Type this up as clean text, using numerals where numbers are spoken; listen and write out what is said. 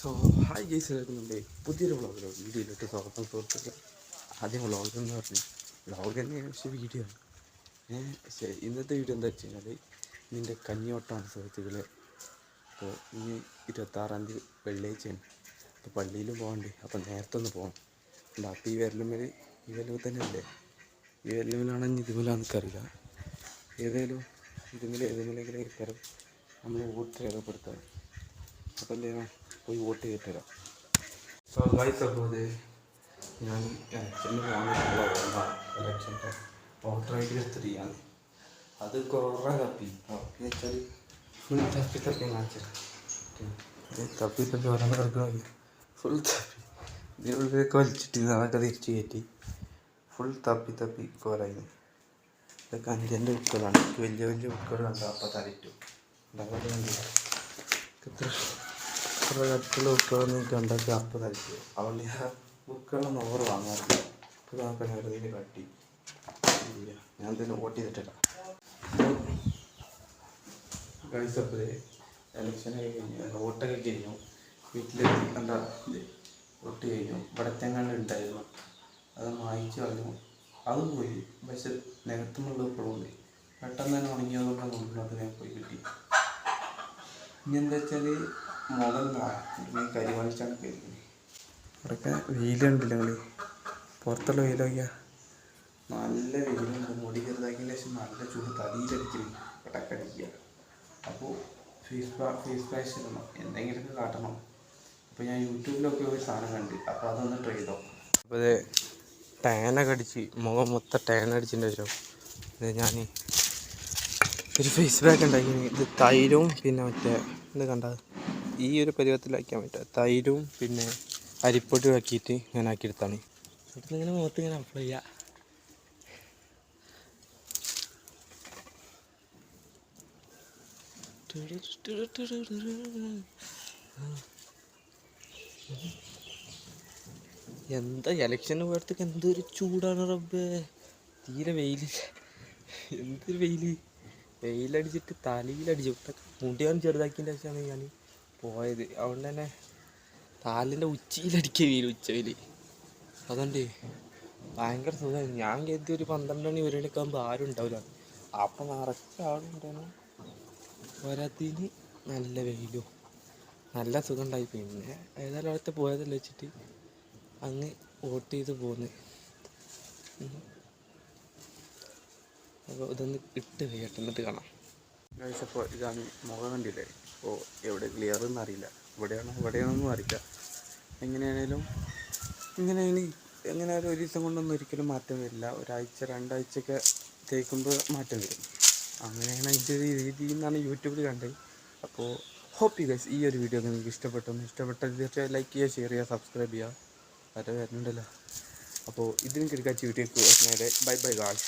So hi guys, കേൾക്കുന്നുണ്ട് പുതിയൊരു വ്ളോഗിലോ വീഡിയോയിലിട്ട് സ്വാഗതം സുഹൃത്തുക്കൾ. ആദ്യം വ്ളോഗ് എന്ന് പറഞ്ഞു വ്ളോഗ് തന്നെയാണ്, പക്ഷേ വീഡിയോ ആണ്. പക്ഷേ ഇന്നത്തെ വീഡിയോ എന്താ വെച്ച് കഴിഞ്ഞാൽ ഇതിൻ്റെ കഞ്ഞിയോട്ടമാണ് സുഹൃത്തുക്കളെ. അപ്പോൾ ഇനി 26-ാം തീയതി വെള്ളിയാഴ്ചയാണ്. അപ്പോൾ പള്ളിയിലും പോകണ്ടേ, അപ്പോൾ നേരത്തെ ഒന്ന് പോകണം. അപ്പോൾ ഈ വിരലുമേൽ തന്നെ അല്ലേ, ഈ വിരലുമേലാണെങ്കിൽ ഇതുമേലാണെന്ന് എനിക്കറിയില്ല. ഏതായാലും ഏതെങ്കിലും തരം നമ്മൾ വോട്ട് രേഖപ്പെടുത്താം. അപ്പോൾ എന്തെയ്യണം, പോയി വോട്ട് ചെയ്തിട്ട് വരാം. സോ ഗൈസ്, അപ്പോൾ ഞാൻ ഇലക്ഷന് പോകാനുള്ള ഇലക്ഷൻ്റെ വോട്ടർ ഐ ഡി എടുത്തിട്ട് ചെയ്യാണ്. അത് കുറേ തപ്പി വെച്ചാൽ ഫുൾ തപ്പി കാണിച്ചത് തപ്പി ഓരോന്ന് കിടക്കണ ഫുൾ തപ്പി ഇതിനുള്ളിലൊക്കെ വലിച്ചിട്ട് അതൊക്കെ തിരിച്ച് കയറ്റി ഫുൾ തപ്പി കോരായിരുന്നു. ഇതൊക്കെ 5-ൻ്റെ ബുക്കുകളാണ്. വലിയ ബുക്കുകൾ കണ്ടോ, അപ്പം തലയിട്ടു ഇത്ര കട്ടുള്ള ബുക്കുകളൊന്നും കണ്ടൊക്കെ അപ്പം തലച്ചു. അതുകൊണ്ട് ഞാൻ ബുക്കുകളൊന്നും ഓവർ വാങ്ങാറില്ല. ഇപ്പോൾ നമുക്ക് വെറുതെ കട്ടി ഇല്ല, ഞാൻ തന്നെ വോട്ട് ചെയ്തിട്ടില്ല. ഗൈസ്, അപ്പോൾ ഇലക്ഷനൊക്കെ കഴിഞ്ഞു, വോട്ടൊക്കെ കഴിഞ്ഞു, വീട്ടിലെത്തി കണ്ട വോട്ട് കഴിഞ്ഞു. ഇവിടത്തെങ്ങാണ്ട് ഉണ്ടായിരുന്നു, അത് വായിച്ചു കളഞ്ഞു, അത് പോയി. പക്ഷെ നികത്തുമുള്ള ഇപ്പോഴുണ്ട്, പെട്ടെന്ന് തന്നെ ഉണങ്ങിയതുകൊണ്ട് നോക്കുന്നത് ഞാൻ പോയി കിട്ടി. ഇനി എന്താ വെച്ചാൽ മുഖം കരിവാളിച്ചാണ് കഴിക്കുന്നത്. അവിടെയൊക്കെ വെയിലുണ്ടല്ലോ, നിങ്ങൾ പുറത്തുള്ള വെയിലൊക്കെ നല്ല വെയിലുണ്ട്. മുടി ചെറുതാക്കിയതിന് ശേഷം നല്ല ചൂട് തലയിലടിക്കുന്നു, പടക്കടിക്കുക. അപ്പോൾ ഫേസ് വാഷ് ഇടണം, എന്തെങ്കിലുമൊക്കെ കാട്ടണം. അപ്പോൾ ഞാൻ യൂട്യൂബിലൊക്കെ ഒരു സാധനം കണ്ട്, അപ്പോൾ അതൊന്ന് ട്രൈ ചെയ്തോ. അപ്പോൾ അത് ടാനൊക്കെ അടിച്ച് മുഖം മൊത്തം ടാനടിച്ചതിൻ്റെ ശേഷം ഞാൻ ഒരു ഫേസ് പാക്ക് ഉണ്ടാക്കി. ഇത് തൈരും പിന്നെ മറ്റേ ഇത് കണ്ട ഈ ഒരു പരുവത്തിലാക്കാൻ പറ്റുക, തൈരും പിന്നെ അരിപ്പൊടി ആക്കിയിട്ട് ഞാൻ ആക്കിയെടുത്താണ്. അപ്പം ഇങ്ങനെ മുഖത്ത് ഇങ്ങനെ അപ്ലൈ ചെയ്യുക. എന്താ ഇലക്ഷന് പോയടത്തേക്ക് എന്തൊരു ചൂടാണ് റബ്ബേ, തീരെ വെയിലില്ല. എന്തൊരു വെയിലടിച്ചിട്ട് തലയിലടിച്ചു. മുടിയാണ് ചെറുതാക്കിയതിൻ്റെ ശേഷമാണ് ഞാൻ പോയത്. അതുകൊണ്ട് തന്നെ കാലിൻ്റെ ഉച്ചയിലടിക്കുക ഉച്ചയിൽ. അതുകൊണ്ട് ഭയങ്കര സുഖമായിരുന്നു. ഞാൻ കരുതി ഒരു 12 മണി 1 മണിയൊക്കെ ആകുമ്പോൾ ആരും ഉണ്ടാവില്ല, അപ്പം നിറച്ച ആളുണ്ടായിരുന്നു. പോരാത്തതിന് നല്ല വെയിലും നല്ല സുഖം ഉണ്ടായി. പിന്നെ ഏതായാലും അവിടുത്തെ പോയതല്ല വെച്ചിട്ട് അങ്ങ് വോട്ട് ചെയ്ത് പോന്ന്. അപ്പോൾ ഇതൊന്ന് ഇട്ട് കഴിയട്ടെ, എന്നിട്ട് കാണാം. അപ്പോൾ ഇതാണ് മുഖം കണ്ടില്ലേ. അപ്പോൾ എവിടെ ക്ലിയർ എന്ന് അറിയില്ല, ഇവിടെയാണെന്നും അറിയില്ല. എങ്ങനെയാണേലും എങ്ങനെയായാലും ഒരു ദിവസം കൊണ്ടൊന്നും ഒരിക്കലും മാറ്റം വരില്ല. ഒരാഴ്ച 2 ആഴ്ചയൊക്കെ തേക്കുമ്പോൾ മാറ്റം വരും. അങ്ങനെയാണ് അതിൻ്റെ ഒരു രീതി എന്നാണ് യൂട്യൂബിൽ കണ്ടത്. അപ്പോൾ ഹോപ്പ് യു ഗൈസ് ഈ ഒരു വീഡിയോ നിങ്ങൾക്ക് ഇഷ്ടപ്പെട്ടാൽ തീർച്ചയായും ലൈക്ക് ചെയ്യുക, ഷെയർ ചെയ്യുക, സബ്സ്ക്രൈബ് ചെയ്യുക. അത് വരുന്നുണ്ടല്ലോ. അപ്പോൾ ഇതിനും കിടക്കാച്ച വീഡിയോക്ക് ബൈ ഗായ്സ്.